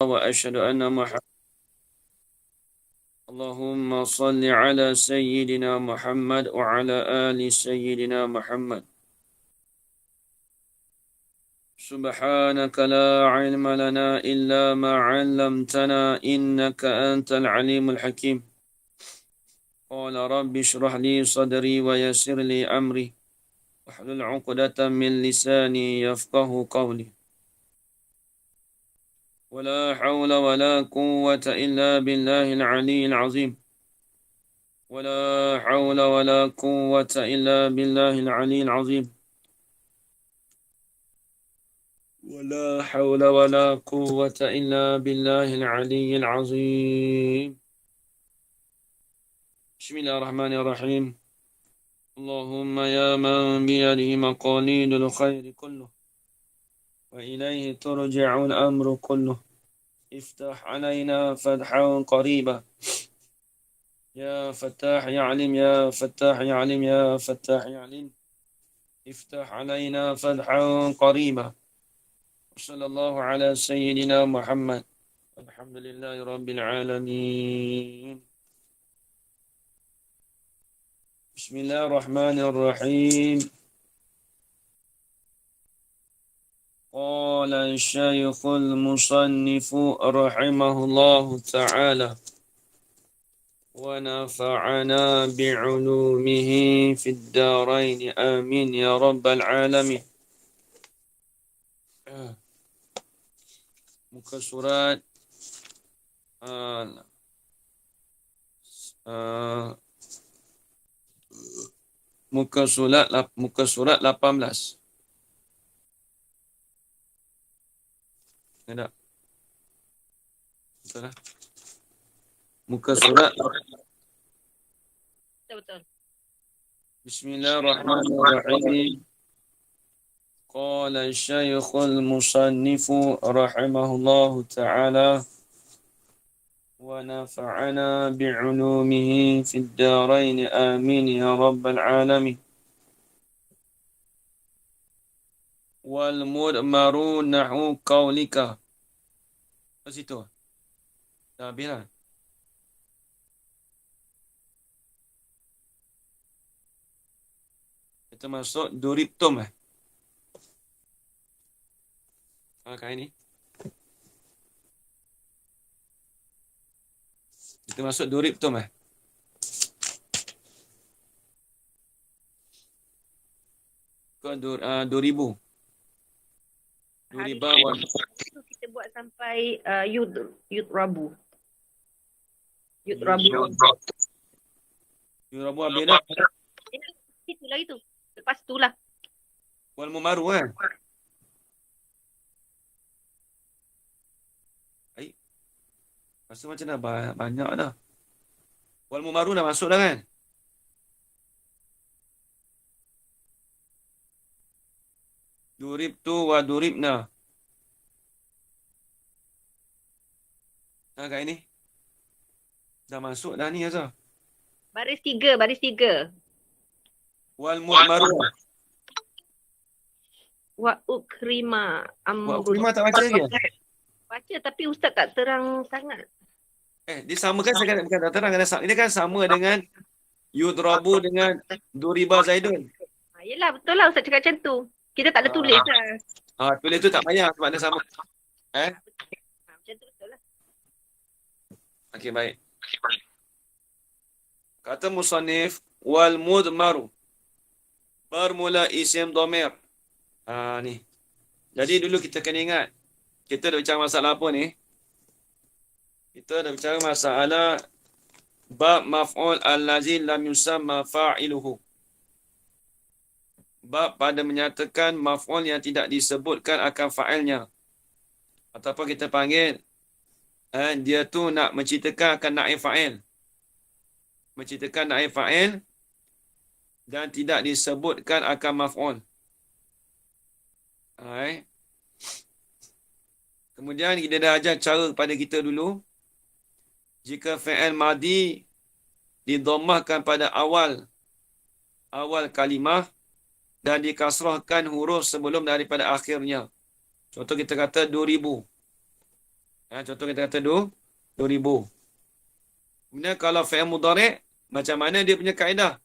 وأشهد أن محمد اللهم صل على سيدنا محمد وعلى آل سيدنا محمد. سبحانك لا علم لنا إلا ما علمتنا إنك أنت العليم الحكيم. قال رب اشرح لي صدري ويسر لي أمري واحلل عقدة من لساني يفقه قولي. ولا حول ولا قوة إلا بالله العلي العظيم. ولا حول ولا قوة إلا بالله العلي العظيم. ولا حول ولا قوة إلا بالله العلي العظيم. بسم الله الرحمن الرحيم. اللهم يا من بيده مقاليد الخير كله وإليه ترجع الأمر كله افتح علينا فتحا قريبا يا فتاح يا عليم يا فتاح يا عليم يا فتاح يا عليم افتح علينا فتحا قريبا. صلى الله على سيدنا محمد. الحمد لله رب العالمين. بسم الله الرحمن الرحيم. قال الشيخ المصنف رحمه الله تعالى ونفعنا بعلومه في الدارين آمين يا رب العالمين. Muka surat muka surat 18. Ada. Betul lah. Muka surat. Betul. Bismillahirrahmanirrahim. قال الشيخ المصنف رحمه الله تعالى ونفعنا بعلومه في الدارين آمين يا رب العالمين. والمدمر نحو قولك. Pas itu. Dah habis lah. Kita masuk duriptum lah. Kali ni. Kita masuk duriptum lah. Kau 2000. 2000 kita buat sampai Yud Rabu. Yud Rabu habis dah. Itulah itu. Lepas itulah. Wal mumaru kan? Baik. Rasa macam dah banyak dah. Wal mumaru dah masuk dah kan? Duribtu wa duribna. Kat ini. Dah masuk dah ni Azhar. Baris tiga. Wal mu'maru. Wa ukrima Wa ukrima tak baca lagi? Baca tapi ustaz tak terang sangat. Dia sama kan saya bukan tak terang. Dia kan sama dengan yudrabu dengan duriba zaidun. Yelah betul lah ustaz cakap macam tu. Kita tak ada tulis lah. Tulis tu tak payah sebab dia sama. Macam tu betul lah. Okey, baik. Kata musannif wal mudmaru bermula isim dhamir. Ni. Jadi dulu kita kena ingat. Kita dah bicara masalah apa ni? Kita dah bicara masalah bab maf'ul allazi lam yusamma fa'iluhu. Bab pada menyatakan maf'ul yang tidak disebutkan akan fa'ilnya. Ataupun kita panggil dia tu nak menceritakan akan naib fa'il. Menceritakan naib fa'il dan tidak disebutkan akan maf'ul. Kemudian kita dah ajar cara kepada kita dulu. Jika fa'il madi didommahkan pada awal kalimah dan dikasrahkan huruf sebelum daripada akhirnya. Contoh kita kata 2000. Contoh kita kata 2,000. Kemudian kalau fi'il mudhari' macam mana dia punya kaedah?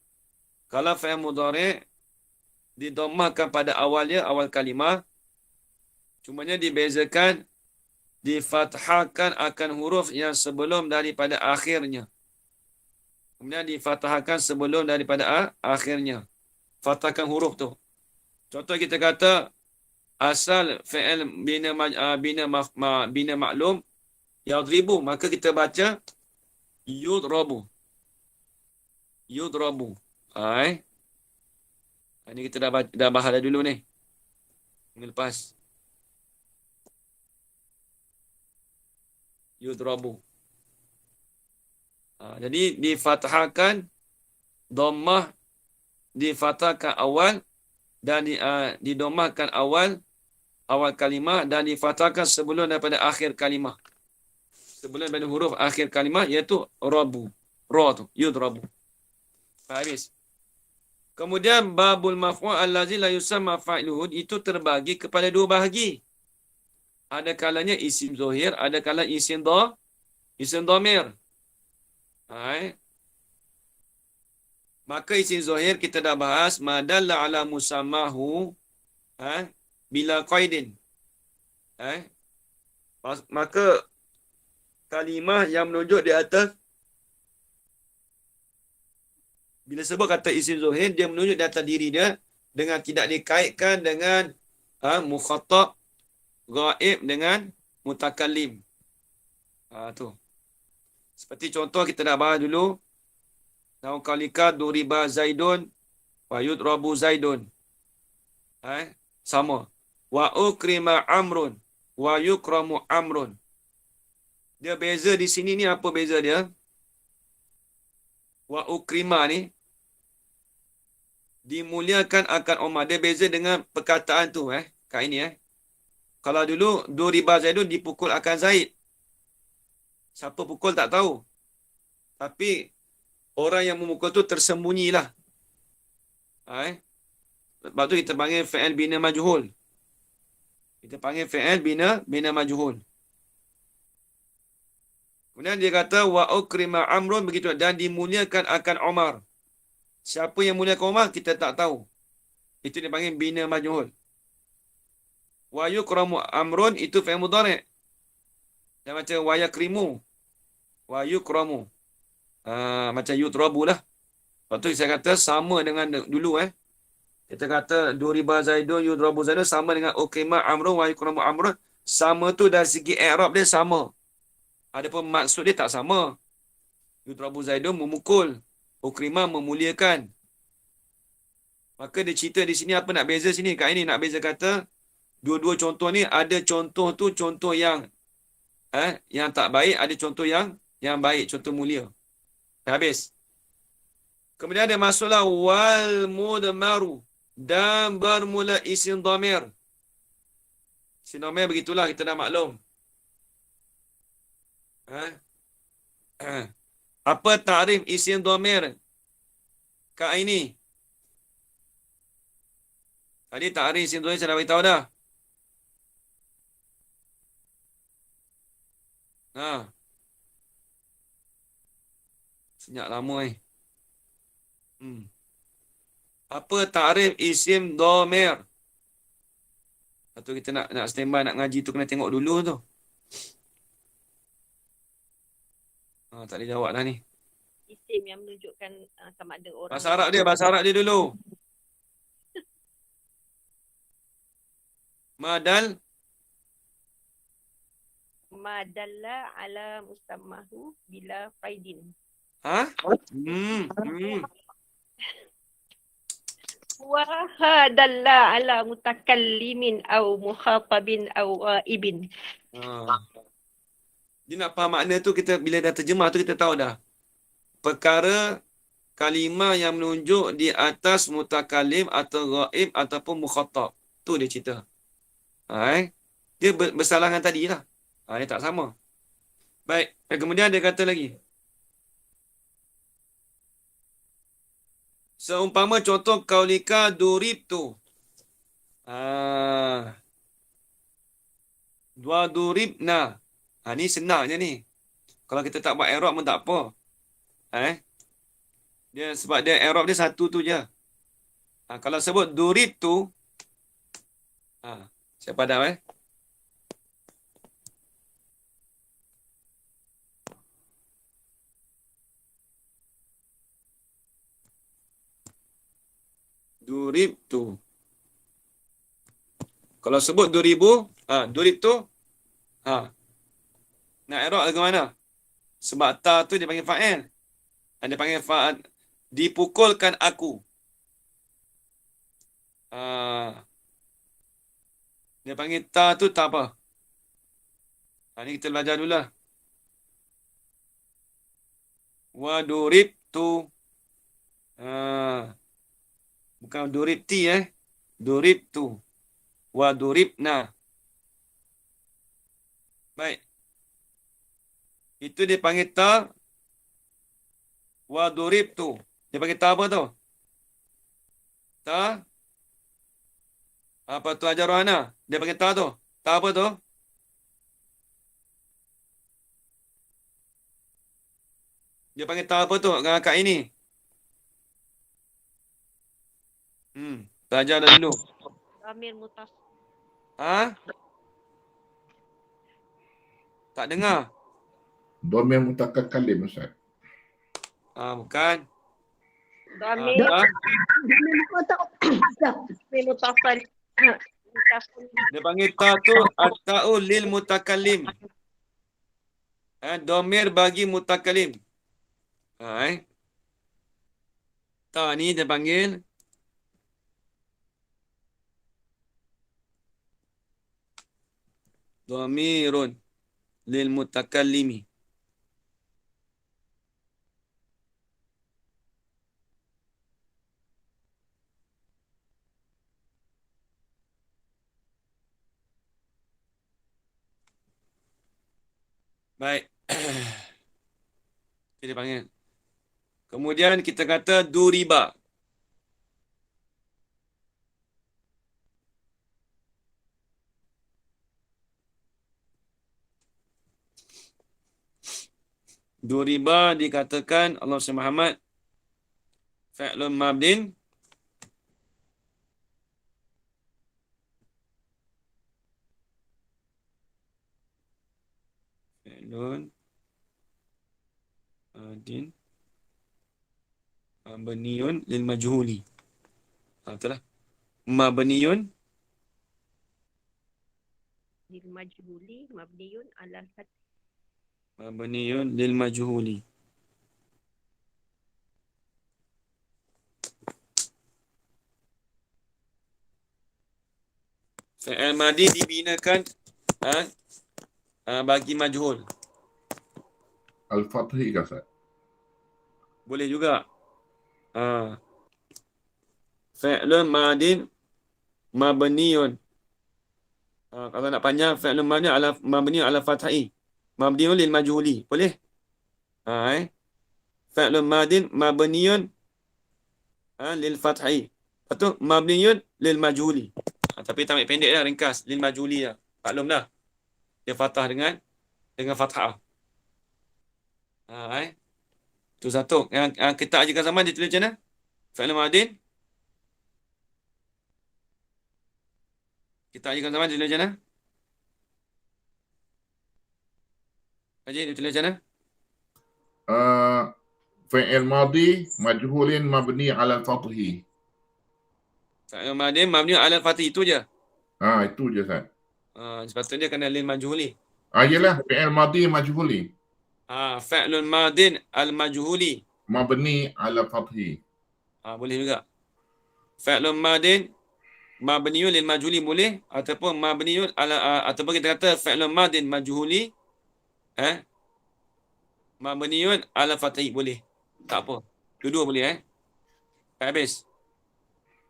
Kalau fi'il mudhari' didomahkan pada awalnya, awal kalimah, cumanya dibezakan, difathahkan akan huruf yang sebelum daripada akhirnya. Kemudian difathahkan sebelum daripada akhirnya. Fathahkan huruf tu. Contoh kita kata asal fi'il bina maklum yadribu, maka kita baca yudrabu. Yudrabu. Ini kita dah bahas dah dulu ni. Minggu lepas. Yudrabu. Jadi difathahkan dhammah, difathahkan awal dan didomahkan awal kalimah dan difathahkan sebelum daripada akhir kalimah. Sebelum daripada huruf akhir kalimah iaitu rabu. Ra tu, yudrabu. Habis. Kemudian babul maf'ul allazi la yusamma fa'iluhu itu terbagi kepada dua bahagi. Ada kalanya isim zahir, ada kalanya isim dhamir. Maka isim zahir kita dah bahas madalla ala musammahu bila qaidin. Maka kalimah yang menunjuk di atas, bila sebut kata isim zahir, dia menunjuk di atas diri dia dengan tidak dikaitkan dengan mukhatab, ghaib dengan mutakallim. Tu. Seperti contoh kita dah bahas dulu. Nahu kalika duriba Zaidun wa yudrabu Zaidun. Sama. Wa ukrima Amrun wa yukramu Amrun. Dia beza di sini ni, apa beza dia? Wa ukrima ni dimuliakan akan Umar. Dia beza dengan perkataan tu kat ini Kalau dulu duriba Zaidun dipukul akan Zaid. Siapa pukul tak tahu. Tapi orang yang memukul tu tersembunyilah. Sebab tu kita panggil fi'il bina majhul. Kita panggil fi'il bina majhul. Kemudian dia kata wa ukrima Amrun, begitu, dan dimuliakan akan Umar. Siapa yang muliakan Umar kita tak tahu. Itu dia panggil bina majhul. Wa yukramu Amrun itu fi'il mudhari'. Dia macam wa yakrimu. Wa yukramu. Macam yutrabu lah. Lepas tu saya kata sama dengan dulu Kita kata duriba Zaidun yudrabu Zaidun sama dengan ukrima Amrun wa yukramu Amrun. Sama tu dari segi i'rab dia sama. Adapun maksud dia tak sama. Yudrabu Zaidun memukul, ukrima memuliakan. Maka dia cerita di sini apa nak beza sini. Kat ini nak beza kata dua-dua contoh ni ada contoh tu contoh yang tak baik, ada contoh yang baik, contoh mulia. Habis. Kemudian dia masuklah wal mudmaru dan bermula isim dhamir. Isim dhamir begitulah kita dah maklum. Apa takrif isim dhamir kat ini? Tadi takrif isim dhamir saya dah beritahu dah. Senyap lama Apa takrif isim dhamir? Atau kita nak standby nak ngaji tu kena tengok dulu tu. Tak boleh jawab dah ni. Isim yang menunjukkan sama ada orang. Bahasa Arab dia dulu. Madalla ala musammahu bila faidin. Wa hadalla ala mutakallimin au mukhatabin au ibin. Dia nak faham makna tu, kita bila dah terjemah tu kita tahu dah. Perkara kalimah yang menunjuk di atas mutakallim atau ghaib ataupun mukhatab. Tu dia cerita. Dia bersalahan tadi lah. Dia tak sama. Baik. Kemudian dia kata lagi. Seumpama contoh kaulika duribtu. Dua duribna. Ni senang je ni. Kalau kita tak buat i'rab pun tak apa. Dia sebab dia i'rab dia satu tu je. Kalau sebut durib tu, saya padam durib tu. Kalau sebut duribu, durib tu, nak i'rab ke mana? Sebab ta tu dia panggil fa'il. Dia panggil fa'il. Dipukulkan aku. Dia panggil ta tu tak apa. Ni kita belajar dulu lah. Wa durib tu. Bukan durib ti Durib tu. Wa duribna. Baik. Itu dia panggil ta. Wa durib tu. Dia panggil ta apa tu? Ta. Apa tu ajar Rohana? Dia panggil ta tu. Ta apa tu? Dia panggil ta apa tu? Kat ini. Belajar dah dulu. Dhamir mutas. Tak dengar. Dhamir mutakalim, Ustaz. Bukan. Dhamir mutasal. Dia panggil ta tu at-ta'u lil mutakallim. Dhamir bagi mutakallim. Ta ni dia panggil dhamirun lil mutakallimi. Baik. Dia panggil. Kemudian kita kata duriba. Duriba dikatakan Allah SWT Muhammad fa'lun mabdin fa'lun mabdin mabniyun lil majhuli. Betul lah. Mabniyun lil majhuli mabniyun ala al-fath. Mabniyun lil majhuli. Fi'il madi dibinakan bagi majhul. Al-Fathi ke, Ustaz? Boleh juga. Fi'lun madin mabniyun. Kalau nak panjang fi'lun madi ala mabniyun ala fathai. Mabniyun lil majhuli. Boleh? Fi'lun madin mabniyun lil fathai. Lepas tu mabniyun lil majhuli. Tapi tak ambil pendek dah, ringkas. Lil majhuli dah. Maklum dah. Dia fathah dengan fathah. Tu satu. Yang kita ajarkan zaman dia tulis macam mana? Fi'lun madin. Kita ajarkan zaman dia tulis macam mana? Haji, dia tulis macam mana? Fi'il madi majhulin mabni ala al-fathi. Fi'lun madin mabni ala fathah, itu je. Itu je, Ustaz. Sepatutnya kena lil majhuli. Yalah, fi'il madi majhuli. Fi'lun madin al-majhuli. Mabni ala fathi. Boleh juga. Fi'lun madin mabniun lil majhuli boleh, ataupun mabniun ala ataupun kita kata fi'lun madin majhuli mabniun ala fathi boleh. Tak apa. Dua-dua boleh habis.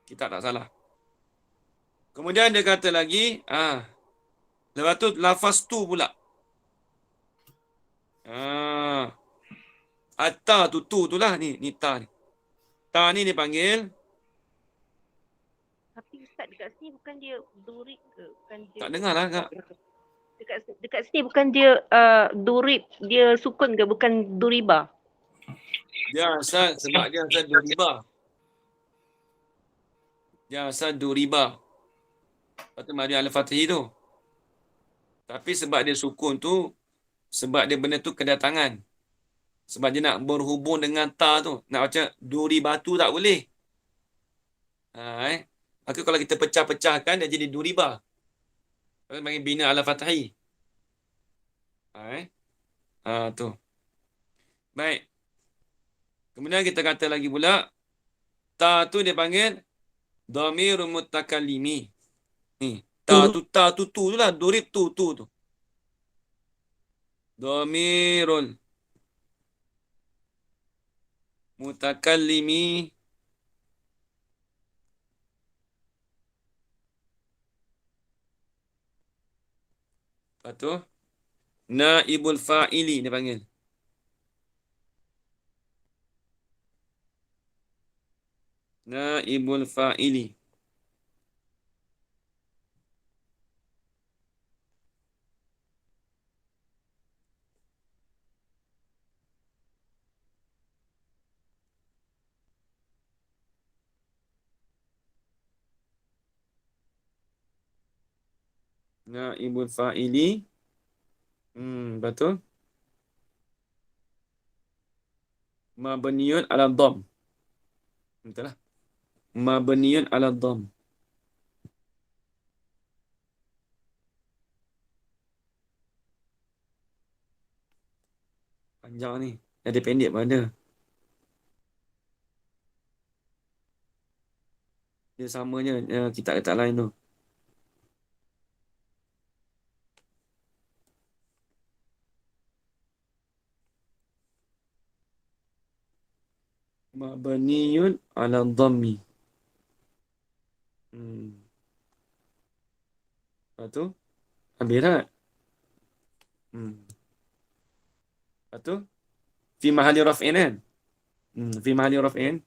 Kita tak salah. Kemudian dia kata lagi lepas tu lafaz tu pula. Atta tu lah ni ta ni. Ta ni dipanggil. Tapi Ustaz dekat sini bukan dia durik ke? Bukan dia. Tak dengar lah Kak. Dekat sini bukan dia durib, dia sukun ke, bukan duriba? Dia asal sebab dia asal duriba. Dia asal duriba. Lepas tu mari al-Fatih tu. Tapi sebab dia sukun tu, sebab dia benda tu kedatangan. Sebab dia nak berhubung dengan ta tu. Nak baca duri batu tak boleh. Maka kalau kita pecah-pecahkan, dia jadi duriba. Lepas tu panggil bina al-Fatih. Tu. Baik. Kemudian kita kata lagi pula, ta tu dia panggil dhamirul mutakallimi. Ni, ta tu lah, durib tu. Dhamirul mutakallimi lepas tu naibul fa'ili dia panggil. Naibul fa'ili. Naibul fa'ili. Betul. Mabniyun ala dham. Betul lah. Mabniyun ala dham. Panjang ni. Ada pendek pun ada. Dia samanya kitab-kitab lain tu. Mabniyun ala dhammi. Lepas tu habis tak? Lepas tu fi mahali raf'in kan? Fi mahali raf'in.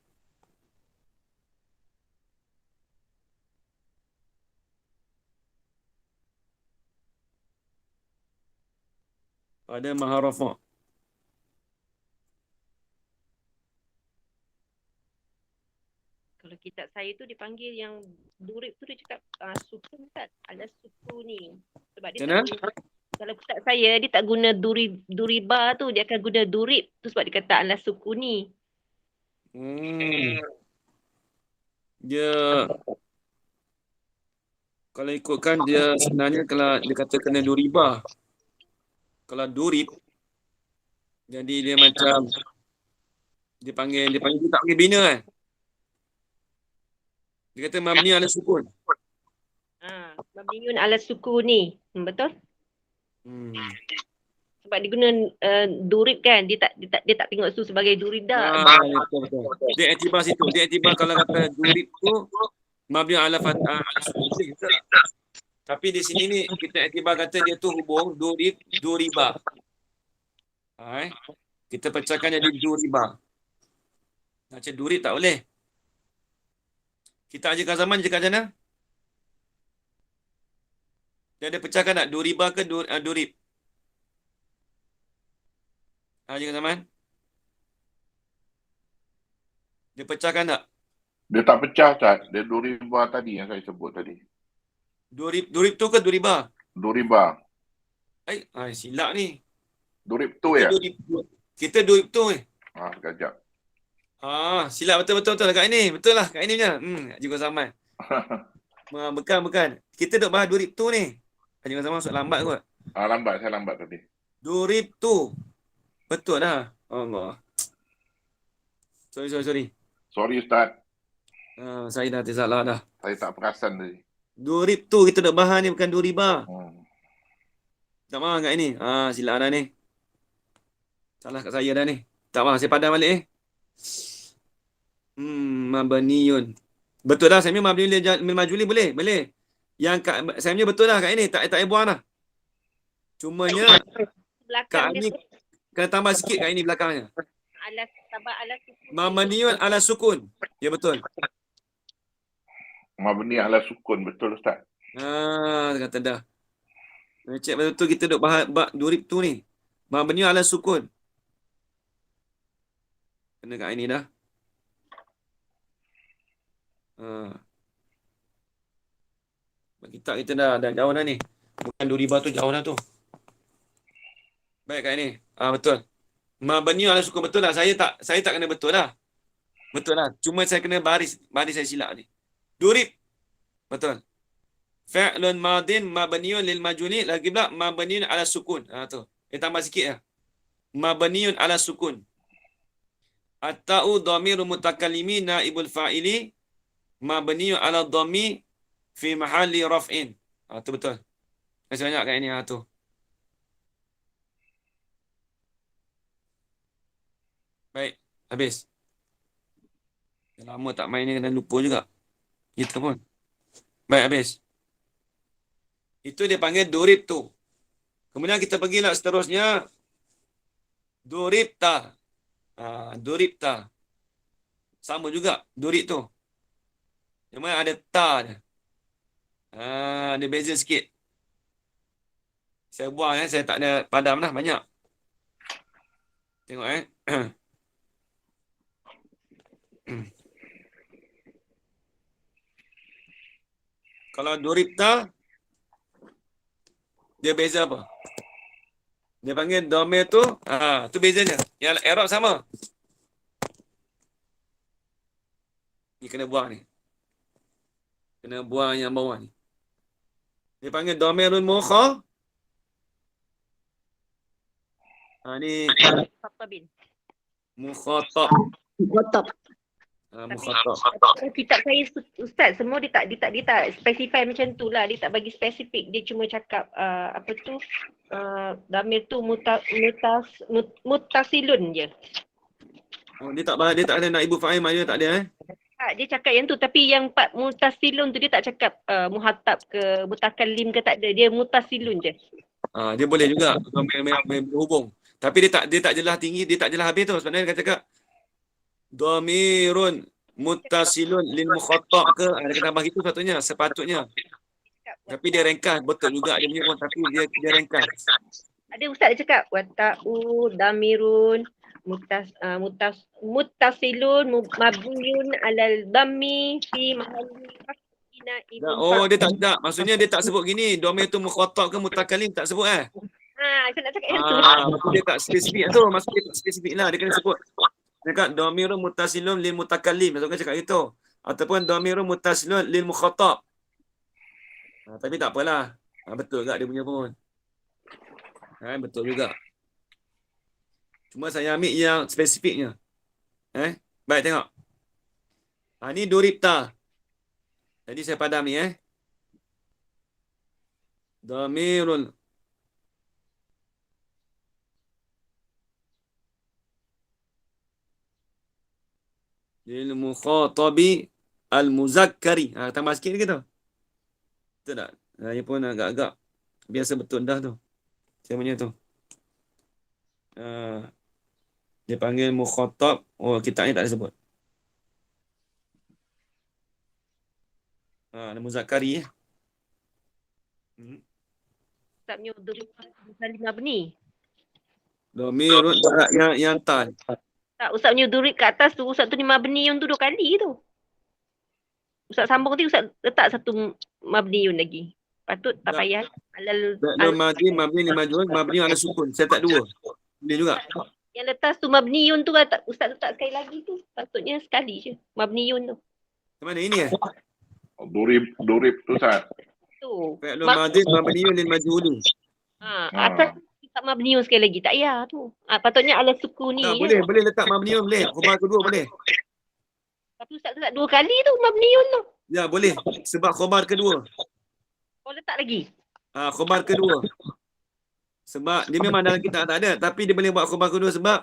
Pada mahal rafa'. Kalau kitab saya tu dipanggil yang durib tu, dia cakap sukun Ustaz, ala sukuni. Sebab dia tak guna, kalau kitab saya dia tak guna duriba tu, dia akan guna durib tu sebab dia kata ala sukuni. Dia kalau ikutkan dia sebenarnya kalau dia kata kena duriba. Kalau durib jadi dia macam dia panggil dia tak panggil bina kan. Dia kata mabni ala sukun. Mabniun ala sukuni. Betul? Sebab dia guna durib kan, dia tak tengok tu sebagai durida. Betul. Dia iktibar situ. Dia iktibar kalau kata durib tu mabni ala fathah ala sukun. Tapi di sini ni kita iktibar kata dia tu hubung durib duriba. Kita pecahkan jadi duriba. Macam durib tak boleh. Kita ajarkan zaman je kat sana. Dia ada pecahkan tak? Duriba ke durib? Ajarkan zaman. Dia pecahkan tak? Dia tak pecah, Ustaz. Dia duriba tadi yang saya sebut tadi. Durib tu ke duriba? Duriba. Silap ni. Durib tu ya? Kita durib tu Sekejap. Silap betul kat ini. Betul lah kat ini punya. Juga Zaman. Bukan. Kita duk bahas durib tu ni. Juga Zaman masuk lambat kot. Saya lambat tadi. Durib tu. Betul dah. Allah. Sorry. Sorry Ustaz. Saya dah tersalah dah. Saya tak perasan tadi. Durib tu kita duk bahas ni, bukan duriba. Tak maaf kat ini. Silap dah ni. Salah kat saya dah ni. Tak maaf, saya padam balik Mabniyun. Betul dah, saya punya mabniyun lil majhuli boleh. Yang saya punya betul dah kat ini, tak buang dah. Cumanya kat ini kena tambah sikit kat ini belakangnya. Ala sukun. Mabniyun ala sukun. Ya betul. Mabni ala sukun, betul Ustaz. Kata dah. Cek betul-betul kita duk bahas durib tu ni. Mabni ala sukun. Kena kat ini dah. Kitab kita dah jauh dah ni. Bukan duribah tu jauh dah tu. Baik kat ini. Betul. Mabni ala sukun betul lah. Saya tak kena betul lah. Betul lah. Cuma saya kena baris saya silap ni. Durib. Betul. Fa'lun madin mabniun lil majhuli lagi pula mabniun ala sukun. Tu. Tambah sikit lah. Mabniun ala sukun. At-ta'u dhamiru mutakallimi naibul fa'ili mabniun ala dhammi fi mahalli raf'in. Tu betul. Masih banyak kat ini tu. Baik, habis. Dah lama tak main ni kena lupa juga. Kita pun. Baik, habis. Itu dia panggil durib tu. Kemudian kita pergilah seterusnya. Duribta. Duribta. Sama juga durib tu. Cuma ada ta dia. Ada beza sikit. Saya buang saya tak ada padam dah banyak. Tengok Kalau duribta dia beza apa? Dia panggil dhamir tu, tu bezanya. Yang i'rab sama. Ni kena buang ni. Kena buang yang bawah ni. Dia panggil dhamirun ni Khatabin. mukhatab. Khatab. Mukhatab. Kitab saya ustaz semua dia tak specify macam tu lah. Dia tak bagi spesifik. Dia cuma cakap dhamir tu mutasilun je. Dia tak ada nak ibu fa'il mana tak ada Dia cakap yang tu tapi yang part mutasilun tu dia tak cakap muhatab ke mutakallim ke tak ada. Dia mutasilun je. Dia boleh juga berhubung. Tapi dia tak jelas tinggi, dia tak jelas habis tu. Sebenarnya dia cakap dhamirun muttasilun lil mukhatab ke, dia kata tambah gitu sepatutnya. Tapi dia ringkas betul juga dia punya pun, tapi dia ringkas. Ada ustaz dia cakap wata'u dhamirun muttasilun mabniun alal dhammi fi mahalli raf'ina Dia tak. Maksudnya dia tak sebut gini, dhamir tu mukhatab ke mutakallim tak sebut saya nak cakap yang tu. Dia tak spesifik tu, maksudnya dia tak spesifik lah, dia kena sebut. Dia kata dhamirun muttasilun lil mutakallim, maksudnya cakap itu. Ataupun dhamirun muttasilun lil mukhatab. Tapi tak apalah. Betul juga dia punya pun. Betul juga. Cuma saya ambil yang spesifiknya. Baik, tengok. Ni duribta. Jadi saya padam ni dhamirul lil mukhatabi al muzakkari. Tambah sikit lagi tu. Betul tak? Dia pun agak-agak biasa betul dah tu. Saya punya tu. Dia panggil mukhatab. Kitab ni tak ada sebut. Ada muzakkari Ustaznya durib salim mabni. Dhamirun yang tan. Tak, ustaz punya durib kat atas tu, ustaz tu ni mabniun tu 2 kali tu. Ustaz sambung tu ustaz letak satu mabniun lagi. Patut tak payah. Mabni ni majhul, mabni ala sukun. Saya tak dua. Boleh juga. Yang letas tu mabniun tu ustaz letak sekali lagi tu. Patutnya sekali je. Mabniun tu. Mana ini Durib tu Ustaz. Tu. Fi'lun madin mabniun lil majhuli. Atas letak mabniun sekali lagi. Tak payah tu. Patutnya ala sukuni. Boleh letak mabniun boleh. Khabar kedua boleh. Tapi ustaz letak 2 kali tu mabniun tu. Ya boleh. Sebab khabar kedua. Letak lagi. Khabar kedua. Sebab dia memang dalam kitab tak ada. Tapi dia boleh buat khabar kedua sebab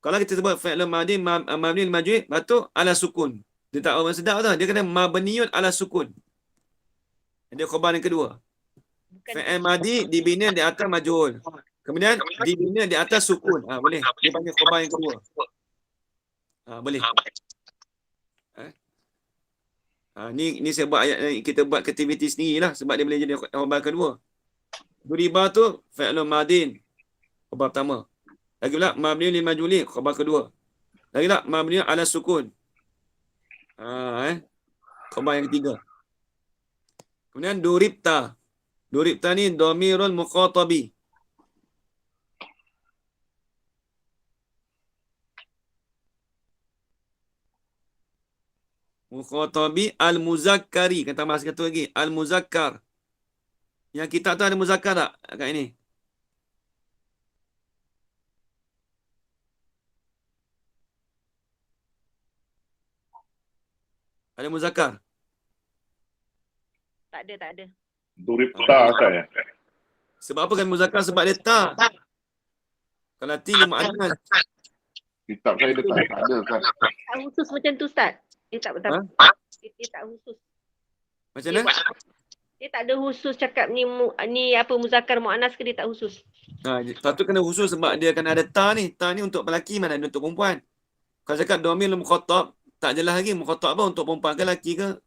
kalau kita sebut fi'lun madin mabniun lil majhuli, lepas ala sukun. Dia tak orang sedap tu. Dia kata mabniun ala sukun. Dia khabar yang kedua. Fi'il madi dibina di atas majhul. Kemudian dibina di atas sukun. Boleh. Dia panggil khabar yang kedua. Boleh. Ni saya buat ayat, kita buat aktiviti sendiri lah sebab dia boleh jadi khabar kedua. Duriba tu fi'lun madin. Khabar pertama. Lagi pula mabni lil majhuli, khabar kedua. Lagi pula mabni ala sukun. Khabar yang ketiga. Kemudian duribta. Duribta ni dhamirul mukhatabi. Mukhatabi al-muzakkari. Kata mas satu lagi. Al-muzakkar. Yang kita tu ada muzakkar tak kat ini? Ada muzakkar? Tak ada. Duribta saya. Sebab apa kan muzakkar? Sebab dia tak. Kalau ti lima anas. Kitab saya dekat tak ada Ustaz. Tak khusus macam tu Ustaz. Dia tak betul. Ha? Dia tak khusus. Macam mana? Dia tak ada khusus cakap ni apa muzakkar muannas ke, dia tak khusus. Lepas tu kena khusus sebab dia akan ada ta ni. Ta ni untuk lelaki, mana ada untuk perempuan. Kalau cakap dhamir mukhatab, tak jelas lagi mukhatab apa, untuk perempuan ke lelaki ke.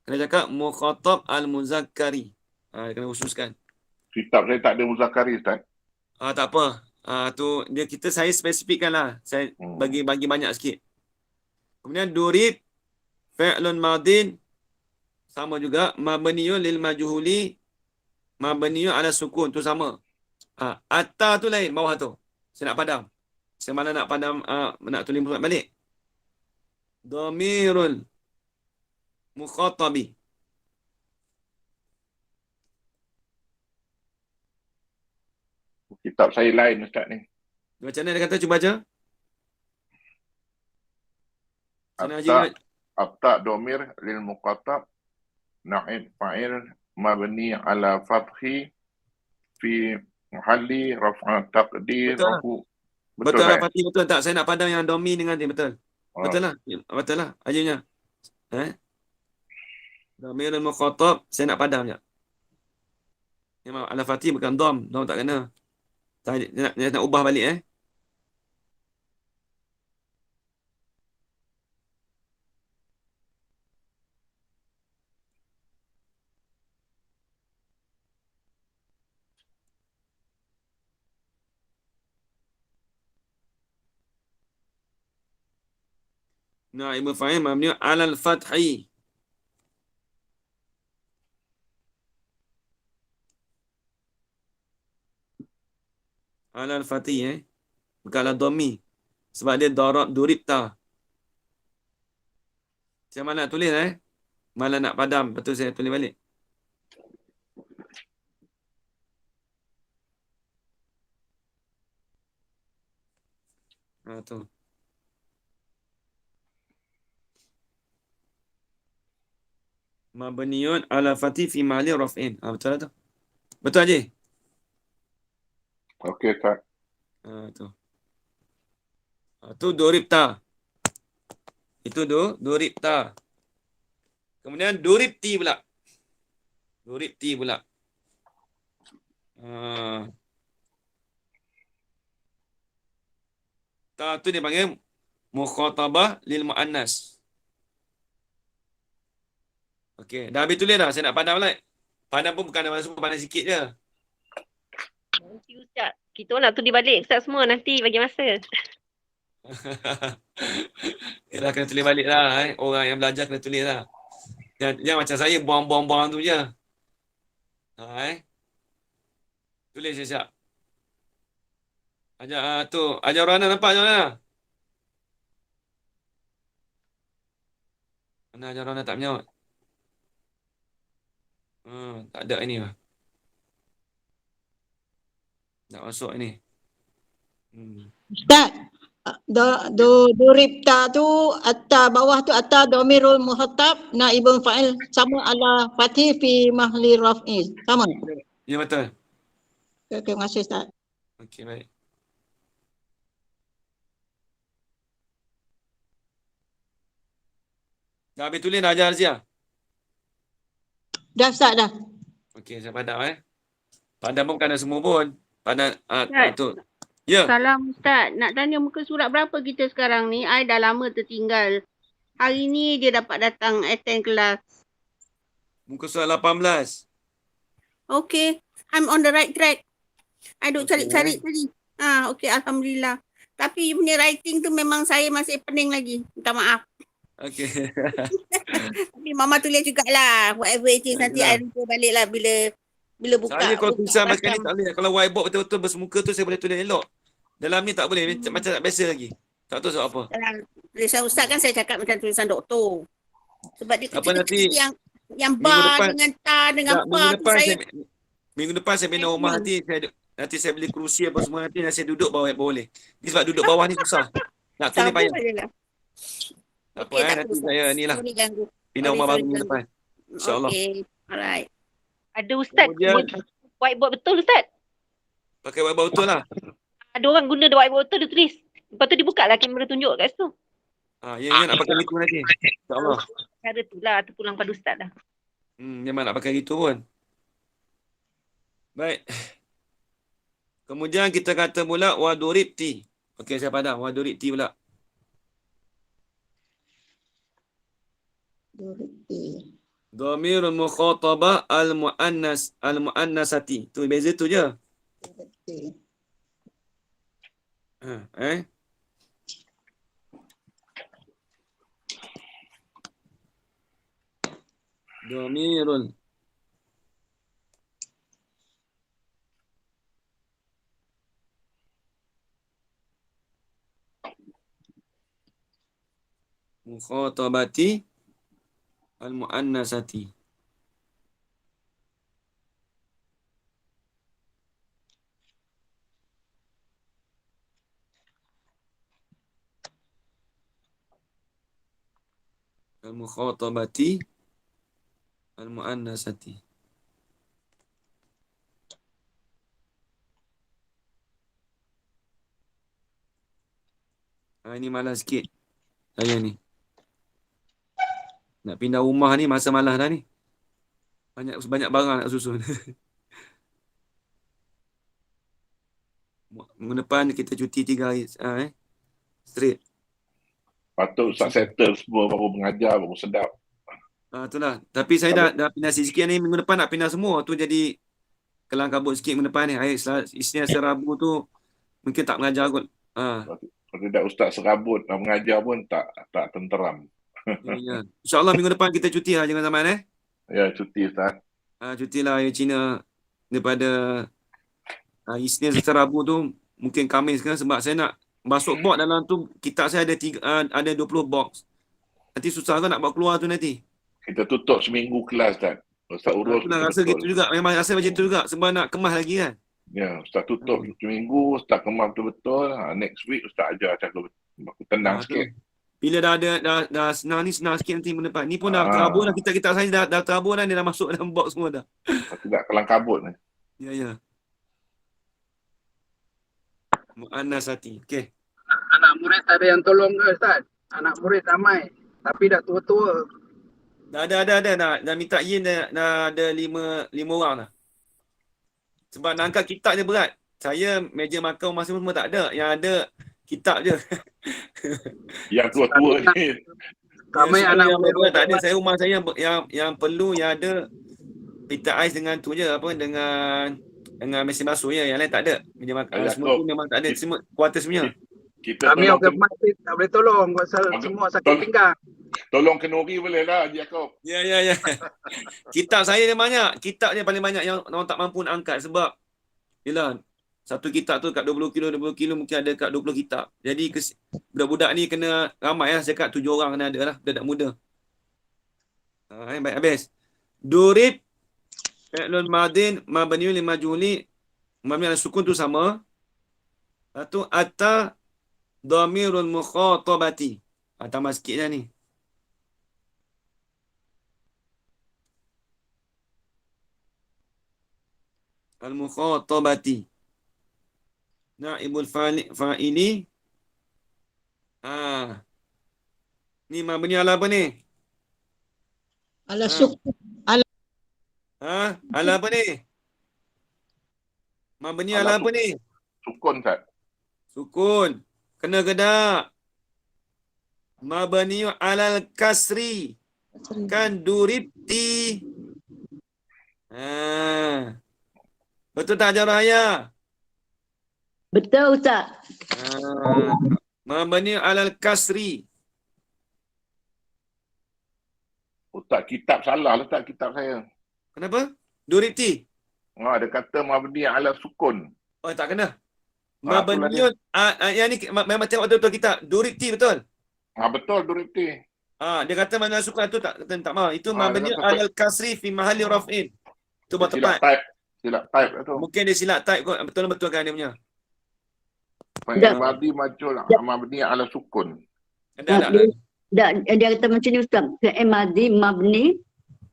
Kena cakap mukhatab al-muzakkari. Kena khususkan. Kitab saya tak ada muzakkari Ustaz. Tak apa. Tu dia saya spesifikkan lah. Saya bagi banyak sikit. Kemudian durib fi'lun madin sama juga mabniyun lil majhuli mabniyun ala sukun tu sama. Atta tu lain bawah tu. Saya nak padam. Saya mana nak padam nak tulis murat balik. Dhamirul mukhatabi. Kitab saya lain Ustaz ni. Macam mana dia kata, cuba baca. Sana Haji Mat. Abta domir lil muqatab na'ib fa'il mabni ala fathi fi mahalli raf'a taqdir Betul. rafu. Betul lah tak? Fatih, betul tak? Saya nak padam yang domi dengan dia, betul. Oh. Betul lah. Betul lah. Ajunya. Dhamirul mukhatab, saya nak padam je. Memang ala Fatih bukan dom. Dom tak kena. Dia nak ubah balik Naib fa'il mabni 'ala al-fathi. Ala al-fathi bukan ala dhammi. Sebab dia darab duribta. Saya malah nak tulis malah nak padam. Betul, saya tulis balik. Tu. Mabniyun ala fathi fi mahali raf'in. Betul lah tu. Betul Haji? Okey Ustaz. Tu. Tu duribta. Itu duribta. Kemudian duribti pula. Duribti pula. Ta tu dia panggil mukhatabah lil muannas. Okey, dah habis tulis dah. Saya nak padam balik. Padam pun bukan ada masa, padam sikit je. Nanti Ustaz, kita nak tulis balik Ustaz semua, nanti bagi masa. Yalah, kena tulis balik lah. Orang yang belajar kena tulis lah. Jangan macam saya buang-buang tu je. Tulis siap-siap. Ajar Rana, nampak Ajar Rana? Mana Ajar Rana tak menyaut? Tak ada ini lah. Tak masuk ini. Ustaz, duribta tu atta bawah tu atta dhamirul muhattab naibun fa'il sama ala fathi fi mahli raf'i. Sama. Ya, betul. Okay, terima kasih Ustaz. Okey, baik. Dah habis tulis dah Ajar Arzia? Dah Ustaz dah. Okey, saya padam Padam pun bukan ada semua pun. Padam Ustaz. tu. Ya. Salam Ustaz. Nak tanya muka surat berapa kita sekarang ni? I dah lama tertinggal. Hari ni dia dapat datang attend kelas. Muka surat 18. Okey. I'm on the right track. I duk Okay. cari-cari tadi. Okey, alhamdulillah. Tapi you punya writing tu memang saya masih pening lagi. Minta maaf. Okay. Tapi Mama tulis jugalah. Whatever it is, nanti I Yalah. refer balik lah bila buka. Saya kalau buka tulisan macam ni macam. tak boleh. Kalau whiteboard betul-betul bersemuka tu saya boleh tulis elok. Dalam ni tak boleh. Macam tak biasa lagi. Tak tahu sebab apa. Dalam tulisan Ustaz kan saya cakap macam tulisan doktor. Sebab dia Apa nanti kecil-kecil yang minggu bar depan, dengan tar dengan tak, minggu pa tu depan saya minggu depan saya bina saya rumah senang. nanti saya beli kerusi apa semua nanti saya duduk bawah boleh. Ni sebab duduk bawah ni susah. Nak tulis Sabar payah. je lah. Tak apa Okey, tak nanti apa. saya ni lah Sorry ganggu. bina Sorry, rumah baru sorry minggu ganggu. depan. InsyaAllah. Okey. Alright. Ada Ustaz Kemudian whiteboard betul Ustaz. pakai whiteboard betul lah. Ada orang guna whiteboard betul dia tulis. Lepas tu dibuka lah kamera tunjuk kat situ. Ya nak pakai gitu nanti. InsyaAllah. Cara tu lah terpulang pada Ustaz lah. Memang nak pakai gitu pun. Baik. Kemudian kita kata pula waduribti. Okey, saya padam. Waduribti pula. Dhamirul mukhatabah al-muannasati. Tu beza tu je. Dhamirul mukhatabati al-muannasati. Al-mukhatabati al-muannasati. Ini malas sikit saya ni. Nak pindah rumah ni masa malas dah ni. Banyak barang nak susun. Minggu depan kita cuti 3 hari straight. Patut Ustaz settle semua baru mengajar, baru sedap. Itulah. Tapi saya dah pindah sikit ni. Minggu depan nak pindah semua. Tu jadi kelang kabut sikit minggu depan ni. Isnin Rabu tu mungkin tak mengajar kot. Kalau tidak Ustaz serabut nak mengajar pun tak tenteram. Ya. InsyaAllah minggu depan kita cuti lah. Jangan zaman Ya, cuti Ustaz. cuti lah air Cina daripada Isnin Rabu tu mungkin Khamis kan, sebab saya nak masuk box dalam tu. Kitab saya ada 20 box. Nanti susah kan nak bawa keluar tu nanti. Kita tutup seminggu kelas Ustaz. Ustaz urus Itulah rasa gitu juga. Memang rasa macam tu juga sebab nak kemas lagi kan. Ya, Ustaz tutup seminggu, Ustaz kemas betul-betul. Next week Ustaz ajar cara aku tenang sikit. Bila dah senang ni, senang sikit nanti minggu depan. Ni pun dah terabur dah. Kitab saya dah terabur dah. Dia dah masuk dalam box semua dah. Tidak kelang kabut ni. Ya. Muannasati. Okey. Anak murid ada yang tolong ke Ustaz? Anak murid ramai. Tapi dah tua-tua. Dah ada. Dah minta yin dah ada 5 orang dah. Sebab nak angkat kitab je berat. Saya meja makan masing semua tak ada. Yang ada kitab je. Yang tua-tua ni. Ramai anak murid tak ada. Saya rumah saya yang perlu yang ada pita ais dengan tu je, apa dengan mesin basuh je. Yang lain tak ada. Meja makan semua tu memang tak ada. Semua kuarter semua. Kita kami orang masjid tak boleh tolong pasal semua sakit pinggang. Tolong kenuri boleh lah Haji Yaakob. Ya. Kitab saya dia banyak. Kitab dia paling banyak yang orang tak mampu nak angkat sebab yelah, satu kitab tu kat 20 kilo mungkin ada kat 20 kitab. Jadi budak-budak ni kena ramai lah. Saya kat 7 orang kena ada lah. Budak muda. Baik habis. Durib fi'lun madin mabniun lil majhuli mabni ala sukun tu sama. Satu atta dhamirul mukhatabati. Tambah sikit dah ni. Al-mukhatabati. Naibul fa'ili. Ni mabni ala apa ni? Ala sukun. Ala apa ni? Mabni ala apa ni? Sukun Ustaz. Sukun. Kena ke tak? Mabni alal kasri. Kan duribti. Betul tak Hajar Rahaya? Betul Ustaz. Mabni alal kasri. Ustaz, kitab salah lah Ustaz, kitab saya. Kenapa? Duriti. Dia kata mabni ala sukun. Oh, tak kena. Itulah dia. Mabniun, yang ni memang tengok betul-betul kita. Duriti betul. Betul, Duriti. Dia kata mana sukan tu tak mau. Itu Dia mabni kata alal kasri fi mahalli raf'in. Itu buat Silap tepat. type. Silap type lah tu. Mungkin dia silap type kot. Betul-betul kan dia punya. Panggil mabni majul, mabni ala sukun. Ada. Dia kata macam ni Ustaz. Fi'il madhi mabni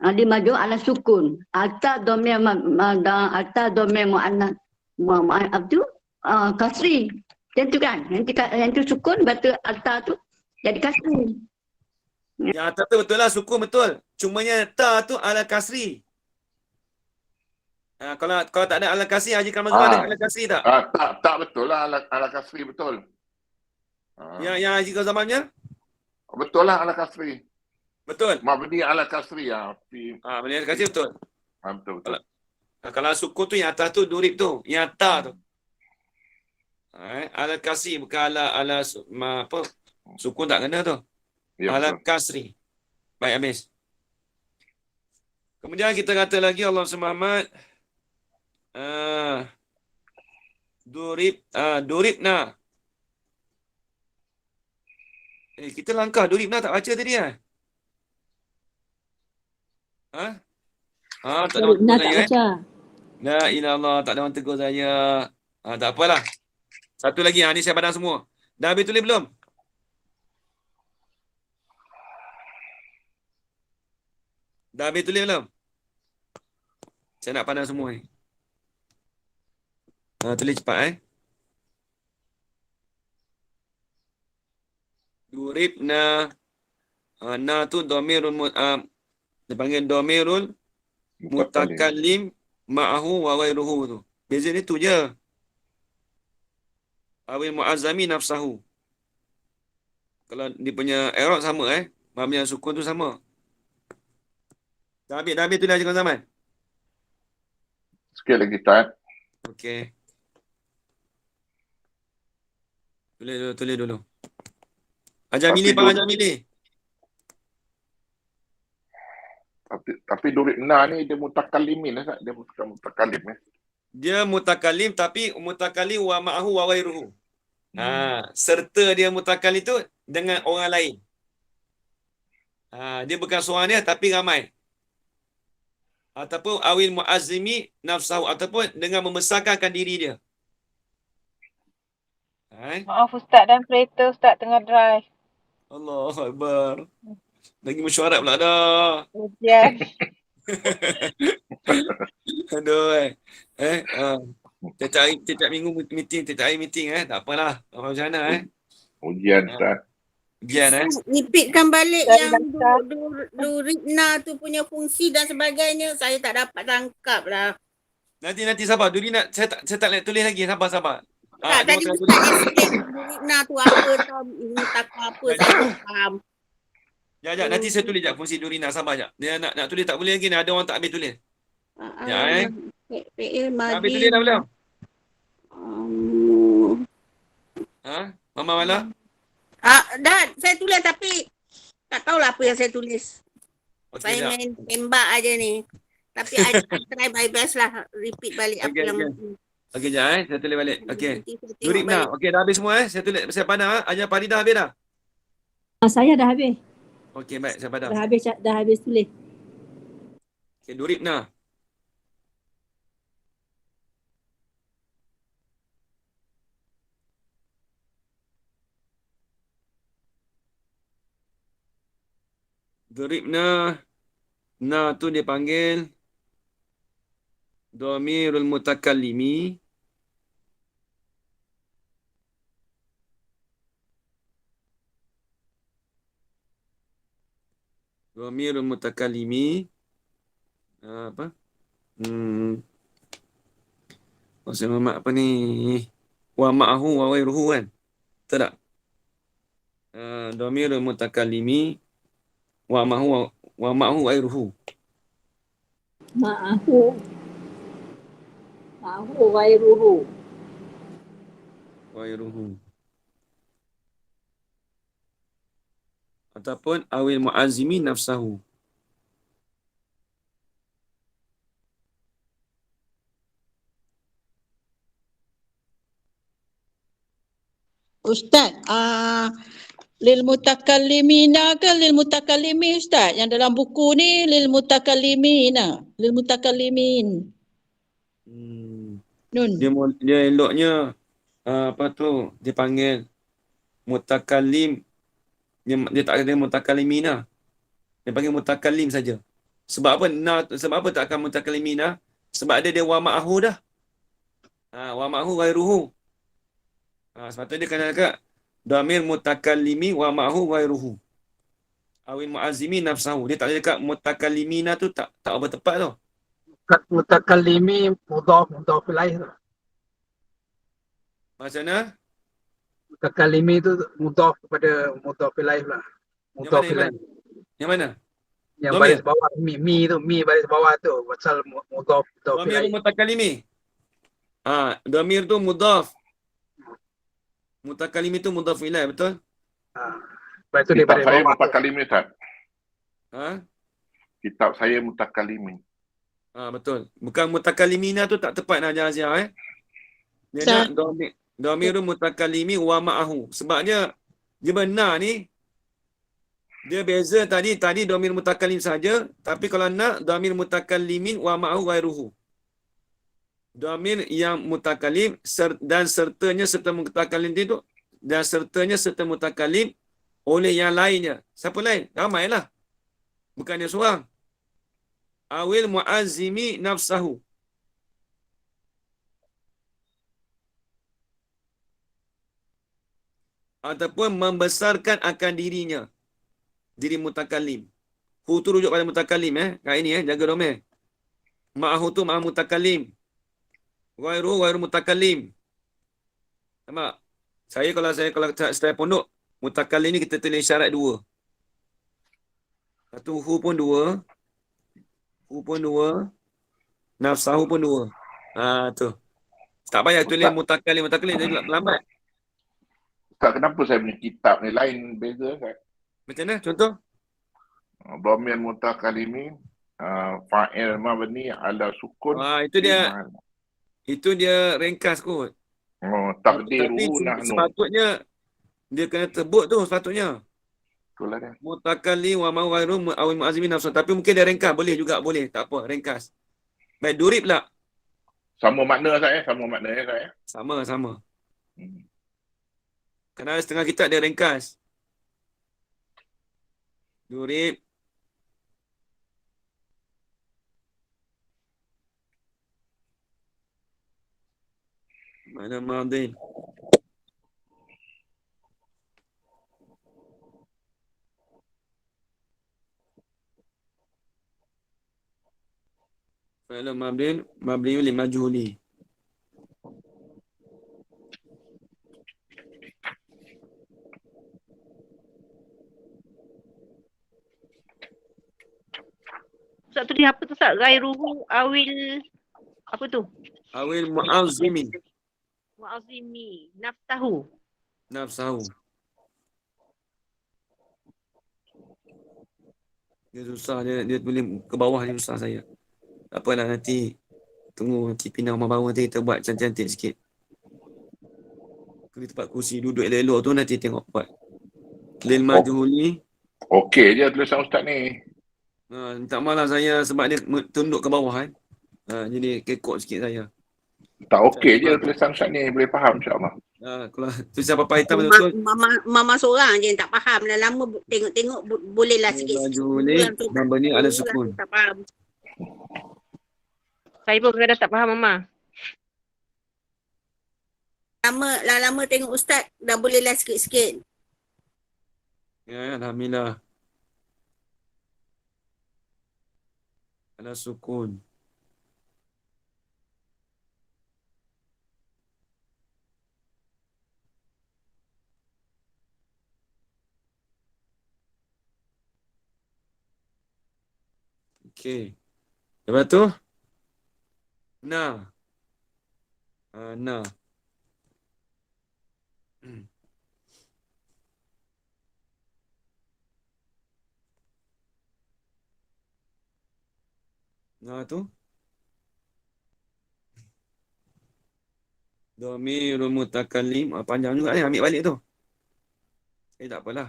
di maju ala sukun. Alta domir mu'annas mu'annas tu kasri. Yang tu kan. Yang tu sukun, betul alta tu jadi kasri. Yang atas tu betul lah, sukun betul. Cumanya ta tu ala kasri. Kalau tak ada ala kasri, Haji Kamal Zaman ada ala kasri tak? Tak betul lah, ala kasri betul. Yang Haji Kamal Zamannya? Betul lah ala kasri. Betul. Mabni ala kasri ya. Mabni ala kasri betul. Betul. Kalau sukun tu yang atas tu durib tu, yang ta tu. Ala kasri bukan ala apa? Sukun tak kena tu. Ya, Ala betul. kasri. Baik, habis. Kemudian kita kata lagi Allah Muhammad duribna. Kita langkah duribna tak baca tadi kan? Tak ada orang tegur saya. La ilallah, tak ada orang tegur saya. Tak apalah. Satu lagi, ni saya padang semua. Dah habis tulis belum? Dah habis tulis belum? Saya nak pandang semua ni. Tulis cepat Duribna. Na tu domirul dia panggil domirul mutakallim ma'ahu wa ghairuhu tu. Beza dia tu je. Awil mu'azzami nafsahu. Kalau dia punya i'rab sama mabni sukun tu sama. Dah habis tulis Haji Kamal Zaman. Sikit lagi Ustaz. Okey. Tulis dulu. Ajar milih, Bang, ajar milih. Tapi duribna ni dia mutakallimin Ustaz. Dia bukan mutakallim Dia mutakallim tapi mutakallim wa ma'ahu wa ghairuhu. Serta dia mutakallim tu dengan orang lain. Dia bukan seorang dia tapi ramai. Ataupun awil mu'azzimi nafsahu, ataupun dengan membesarkan diri dia. Maaf Ustaz, dan kereta Ustaz tengah drive. Allah Akbar. Lagi mesyuarat pula dah. Ujian. Aduh. Tiap minggu meeting, tiap hari meeting tak apalah. Macam mana Ujian Ustaz. Ujian Repeatkan balik Saya yang duribna tu punya fungsi dan sebagainya. Saya tak dapat tangkap lah. Nanti sabar. Duribna saya tak nak tulis lagi. Sabar. Tadi Ustaz explain duribna tu apa tau, ini tak apa, saya tak faham. Sekejap, nanti saya tulis sekejap fungsi duribna. Sabar sekejap. Dia nak tulis tak boleh lagi ni. Ada orang tak habis tulis. Fi'il Habis madhi. tulis dah belum? Mama Mala? Dah, saya tulis tapi tak tahulah apa yang saya tulis. Okey, Saya sekejap. main tembak aja ni. Tapi I try my best lah. Repeat balik apa Okey, yang... Okey, sekejap saya tulis balik. Okey. Nanti saya tengok Duribna. balik. Okey, dah habis semua Saya tulis, saya pandang Ajar Farida habis dah? Saya dah habis. Okey, baik, saya pandang. Dah habis tulis. Okey, duribna. Duribna. Na tu dia panggil dhamirul mutakallimi. Dhamirul mutakallimi. Apa? Maksud Muhammad apa ni? Wa ma'ahu wa ghairuhu kan? Betul tak? Dhamirul mutakallimi wa ma'ahu wa ghairuhu. Ma'ahu. Ma'ahu ghairuhu. Ghairuhu. Ataupun awil mu'azimi nafsahu. Ustaz, lil mutakallimina ke lil mutakallimi Ustaz? Yang dalam buku ni lil mutakallimina, lil mutakallimin. Nun. Dia eloknya apa tu? Dia panggil mutakallim. Dia tak kata mutakallimina. Dia panggil mutakallim saja. Sebab apa? Sebab apa tak akan mutakallimina? Sebab dia wa ma'ahu dah. Wa ma'ahu ghairuhu. Sepatutnya dia kena cakap dhamir mutakallimi wa ma'ahu ghairuhu. Awil mu'azimi nafsahu. Dia tak boleh cakap mutakallimina tu tak apa tepat tau. Mutakallimi mudhaf ilaih. Macam mana? Mutakallimi tu mudhaf kepada mudhaf ilaih lah. Mudhaf ilaih. Yang mana? Yang Dhamir? baris bawah mi baris bawah tu pasal mudhaf Dhamir ilaih. mutakallimi. Dhamir tu mudhaf. Mutakallimi tu mudhaf ilaih, betul? Lepas tu dia Kitab baris saya bawah. mutakallimin, Ustaz. Kitab saya mutakallimin. Betul. Bukan mutakallimina tu tak tepat nak ajar Azhar Dia nak dhamir mutakallimi wa ma'ahu. Sebabnya dia benar ni dia beza tadi dhamir mutakallim saja, tapi kalau nak dhamir mutakallimin wa ma'ahu ghairuhu. Dhamir yang mutakallim dan sertanya serta mutakallim itu dan sertanya serta mutakallim oleh yang lainnya. Siapa lain? Ramailah. Bukan dia seorang. Awil mu'azzimi nafsahu. Ataupun membesarkan akan dirinya. Diri mutakallim. Hu tu rujuk pada mutakallim kat ini jaga domain. Ma'ahu tu ma'a mutakallim. Ghairu mutakallim. Nampak? Kalau saya pondok, mutakallim ni kita tulis syarat dua. Satu hu pun dua. Nafsahu pun dua. Tu. Tak payah tulis mutakallim jadi lambat. Ustaz, kenapa saya punya kitab ni lain beza, Ustaz? Macam mana? Contoh? Dhamir mutakallimin, fa'il mabni ala sukun. Itu dia ringkas kot. Takdiru nahnu. Sepatutnya dia kena sebut tu sepatutnya. Itulah dia. Mutakallim wa ma'ahu ghairu awil mu'azzimi nafsahu. Tapi mungkin dia ringkas. Boleh juga. Boleh. Tak apa. Ringkas. Baik. Durib pula. Sama makna saya. Sama. Kerana setengah kitab dia ringkas. Durib. Mana madin? Fa'il mabni li majhuli. Ustaz tu dia apa tu Ustaz? Ghairuhu awil apa tu? Awil mu'azzimi Mu'azimi nafsahu. Dia susah. Dia boleh ke bawah dia susah saya. Tak apalah nanti. Tunggu nanti pindah rumah baru nanti kita buat cantik-cantik sikit. Di tempat kursi duduk elok-elok tu nanti tengok buat. Lil majhuli. Okey je tulisan Ustaz ni. Minta maaf lah saya sebab dia tunduk ke bawah jadi kekok sikit saya. Tak okey je tulisan Ustaz ni. Boleh faham insyaAllah. Kalau tulisan apa hitam betul-betul. Mama seorang je yang tak faham. Dah lama tengok bolehlah sikit-sikit. Nombor ni ada sukun. Tak faham. Saya pun kadang tak faham Mama. Lama tengok Ustaz. Dah bolehlah sikit-sikit. Ya, alhamdulillah. Ada sukun. Okey. Lepas tu? Nah. Na. Na tu. Dhamirul mutakallim. Panjang juga ni. Ambil balik tu. Tak apalah.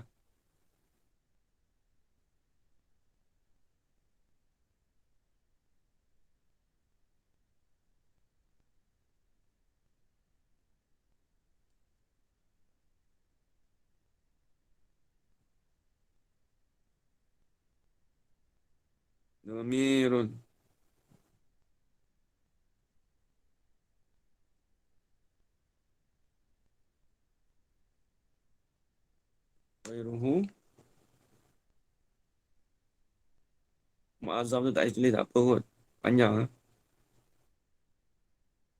Dhamirul. Ghairuhu. Mu'azzam tu tak boleh tulis tak apa kot. Panjang lah.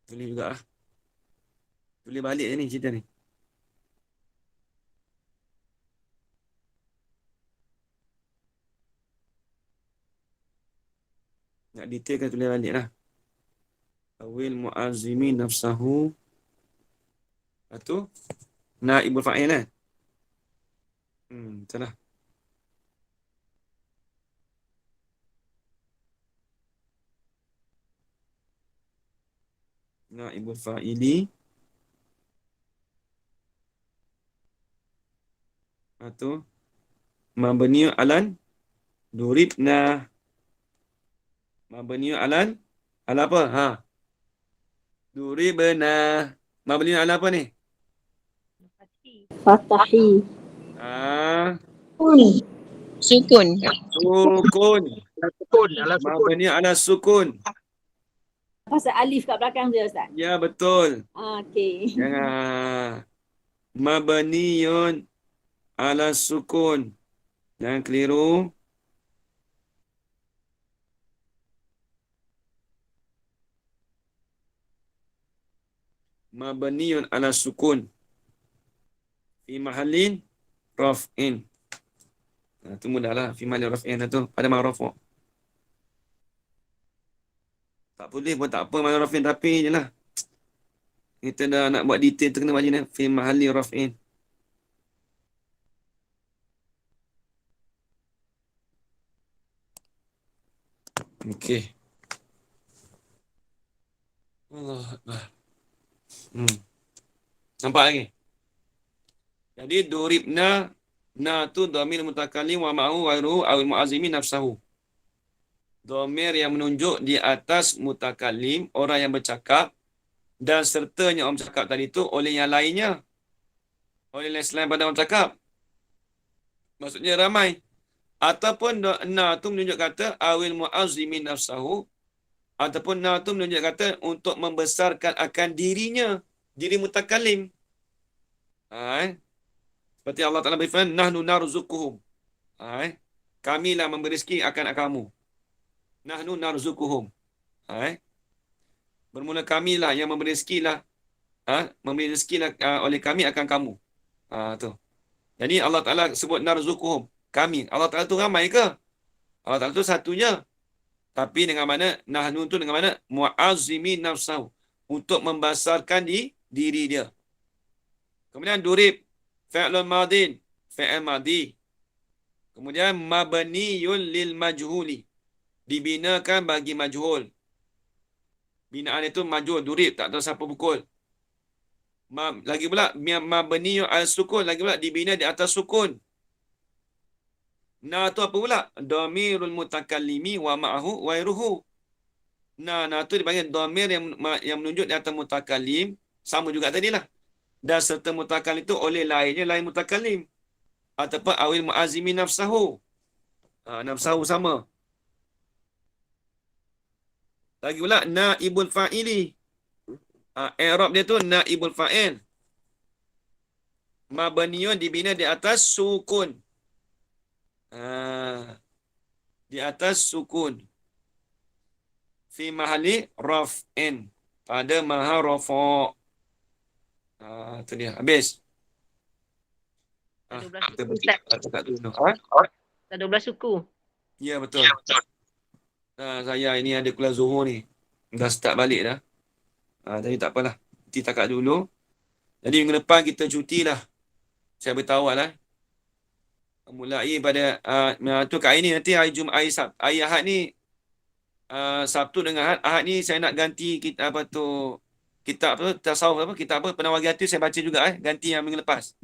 Tulis juga lah. Tulis balik je ni cerita ni. Nak detail kan tulis balik lah. Awil mu'azzimi nafsahu. Lepas tu. Naibul fa'il kan? Betul lah. Naibul fa'ili. Lepas tu. Mabniu alan. Duribna. Mabniu alan. Ala apa? Duribna. Mabniu ala apa ni? Fatahi. Sukun. Sukun. Sukun, ala sukun. Mabniu ala sukun. Pasal alif kat belakang dia Ustaz. Ya, betul. Okey. Jangan. Mabniun ala sukun. Jangan keliru. Mabniun ala sukun. Fi mahallin raf'in. Itu mudahlah. Fi mahallin raf'in tu. Pada ma'rafu'. Tak boleh pun tak apa mahallin raf'in. Tapi je lah. Kita dah nak buat detail tu kena baca ni. Fi mahallin raf'in. Okey. Allah Akbar. Nampak lagi? Jadi duribna na tu dhamir mutakallim wa ma'hu ghairuhu awil mu'azzimi nafsahu. Dhamir yang menunjuk di atas mutakallim, orang yang bercakap, dan sertanya orang bercakap tadi tu oleh yang lainnya. Oleh yang selain pada orang bercakap. Maksudnya ramai. Ataupun na tu menunjuk kata awil mu'azzimi nafsahu. Ataupun na tu menunjuk kata untuk membesarkan akan dirinya. Diri mutakallim. Seperti Allah Ta'ala berfirman, nahnu narzuquhum. Kamilah memberi rezeki akan kamu. Nahnu narzuquhum. Bermula kamilah yang memberi rezeki lah. Memberi rezeki lah oleh kami akan kamu. Tu. Jadi Allah Ta'ala sebut narzuquhum. Kami. Allah Ta'ala tu ramai ke? Allah Ta'ala tu satunya. Tapi dengan mana? Nahnu tu dengan mana? Mu'azzimi nafsahu. Untuk membesarkan diri dia. Kemudian durib. Fi'lun madin. Fi'l madi. Kemudian mabniyun lil majhuli. Dibinakan bagi majhul. Binaan itu majhul. Durib. Tak tahu siapa pukul. Lagi pula. Mabniyun al sukun. Lagi pula dibina di atas sukun. Na tu apa pula? Dhamirul mutakallimi wa ma'ahu wairuhu. Na tu dipanggil dhamir yang menunjuk di atas mutakallim. Sama juga tadi lah. Dan serta mutakallim itu oleh lainnya, lain mutakallim. Ataupun awil mu'azzimi nafsahu. Nafsahu sama. Lagi pula naibul fa'ili. I'rab dia tu naibul fa'il. Mabniyun dibina di atas sukun. Di atas sukun. Fi mahali raf'in. Pada maha rafa'. Tu dia. Habis. Ada 12 suku. Ada 12 suku. Ya, betul. Saya ini ada kuliah Zuhur ni. Dah start balik dah. Tapi tak apalah. cuti takat dulu. Jadi minggu depan kita cuti lah. Saya beritahu lah. Mulai pada tu kat hari ni nanti hari hari Ahad ni Sabtu dengan Ahad. Ahad ni saya nak ganti kita kitab tu tasawuf kitab penawar hati saya baca juga ganti yang minggu lepas.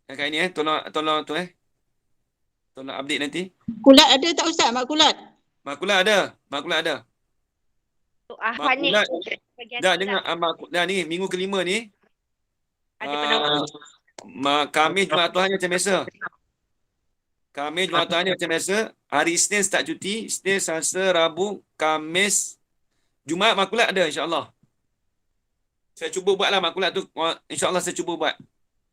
Kat hari ni tolong tolong update nanti. Kulat ada tak Ustaz? Mak kulat? Makulat ada. Untuk Ahad ni. Dah dengar dah ni minggu kelima ni. Ada penawar. Khamis Jumaat tu hanya macam biasa. Khamis Jumaat tu hanya macam biasa. Hari Isnin start cuti. Isnin, Selasa, Rabu, Khamis, Jumaat makulat ada insya-Allah. Saya cuba buatlah makulat tu. InsyaAllah saya cuba buat.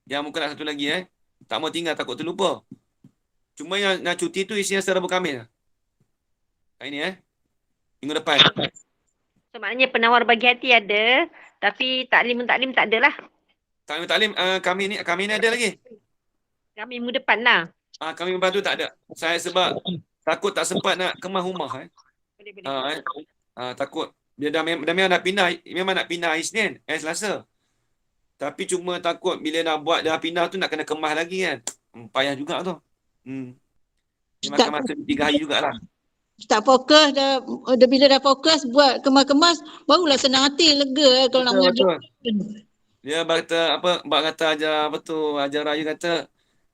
Yang makulat satu lagi Tak mau tinggal takut terlupa. Cuma yang nak cuti tu Isnin, Selasa, Rabu, Khamis. Hari ni minggu depan. So maknanya penawar bagi hati ada, tapi taklim tak ada lah. Taklim kami ni ada lagi. Kami minggu depan lah. Kami membantu tak ada. Saya sebab takut tak sempat nak kemas rumah Boleh. Takut dia dah memang nak pindah hari Isnin, Selasa. Tapi cuma takut bila nak buat dah pindah tu nak kena kemas lagi kan. Payah juga tu. Dia makan masa 3 hari jugalah. Tak fokus dah bila dah fokus buat kemas-kemas barulah senang hati lega kalau nak mengajar. Dia kata ajar raya kata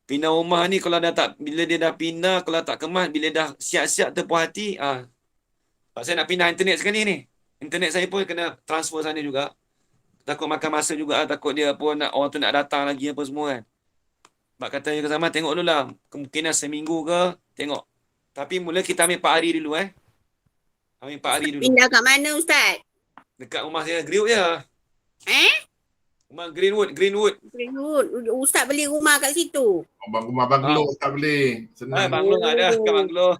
pindah rumah ni kalau dah tak bila dia dah pindah kalau tak kemas bila dah siap-siap terpuas hati sebab saya nak pindah internet sekali ni. Internet saya pun kena transfer sana juga. Takut makan masa juga takut dia pun orang tu nak datang lagi apa semua kan. Sebab kata dia ke Zaman tengok dulu lah kemungkinan seminggu ke tengok. Tapi mula kita ambil 4 hari dulu Ambil 4 hari dulu. Pindah kat mana Ustaz? Dekat rumah saya Greenwood je. Rumah Greenwood. Ustaz beli rumah kat situ. Rumah banglo tak boleh. Senang. Banglo ada. Kat banglo.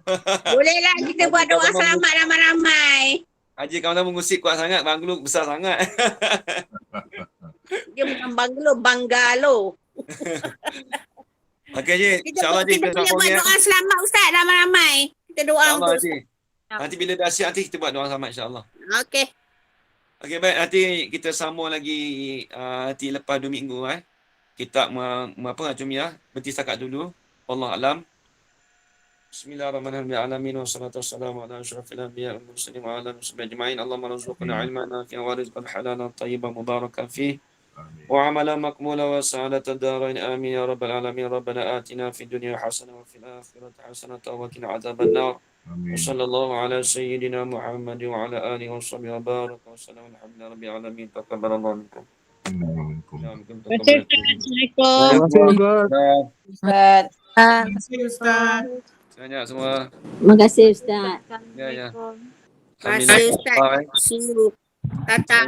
Bolehlah kita buat doa selamat ramai-ramai. Haji kawan-kawan mengusik kuat sangat. Banglo besar sangat. Dia bukan bangalo. Okey Haji. InsyaAllah Haji. Kita boleh buat doa selamat Ustaz ramai-ramai. Kita doa untuk Haji. Nanti bila dah siap nanti kita buat doa selamat insyaAllah. Okey. Okey baik. Nanti kita sambung lagi nanti lepas 2 minggu. Kita Jumiah. Berhenti setakat dulu. Wallahu a'lam. Bismillahirrahmanirrahim. Wassalatu wassalamu ala asyrafil anbiya wal mursalin wa ala alihi ajma'in. Allahumma rzuqna ilman nafi'an wa rizqan halalan tayyiban mubarakan fihi. وعملا مقبولا وسعادة الدارين آمين يا رب العالمين. ربنا آتنا في الدنيا حسنة وفي الآخرة حسنة وقنا عذاب النار. وصلى الله على سيدنا محمد وعلى آله وصحبه وبارك وسلم. الحمد لله رب العالمين. تقبل الله منكم. Ustaz. Ustaz. Banyak semua. Terima kasih Ustaz. Ya. Terima kasih Ustaz. See you. Datang.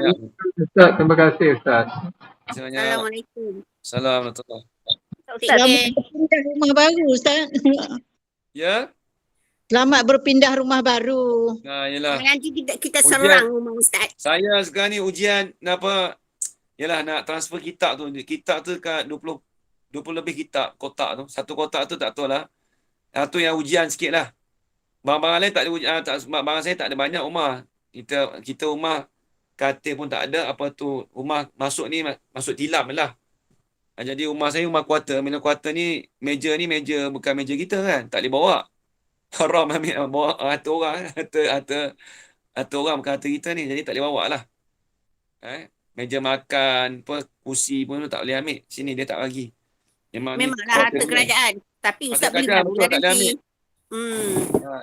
Ustaz, terima kasih Ustaz. Assalamualaikum. Assalamualaikum. Selamat berpindah rumah baru Ustaz. Ya? Selamat berpindah rumah baru. Yalah. Nanti kita serang rumah Ustaz. Saya sekarang ni ujian yalah nak transfer kitab tu. Kitab tu kat 20 lebih kitab kotak tu. Satu kotak tu tak tahu lah. Tu yang ujian sikit lah. Barang-barang lain tak ada barang saya tak ada banyak rumah. Kita rumah katil pun tak ada. Rumah masuk tilam lah. Jadi rumah saya rumah kuarter. Bila kuarter ni meja bukan meja kita kan. Tak boleh bawa. Haram ambil bawa harta orang. Harta orang bukan harta kita ni. Jadi tak boleh bawa lah. Meja makan, kursi pun tak boleh ambil. Sini dia tak bagi. Memanglah harta kerajaan. Tapi Ustaz beli baru nanti.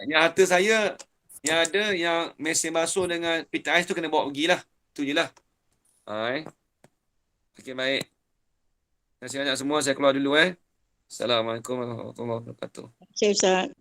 Yang harta saya yang ada yang mesin basuh dengan pita ais tu kena bawa pergilah. Tu je lah. Okey baik. Terima kasih banyak semua. Saya keluar dulu. Assalamualaikum warahmatullahi wabarakatuh. Terima kasih Ustaz.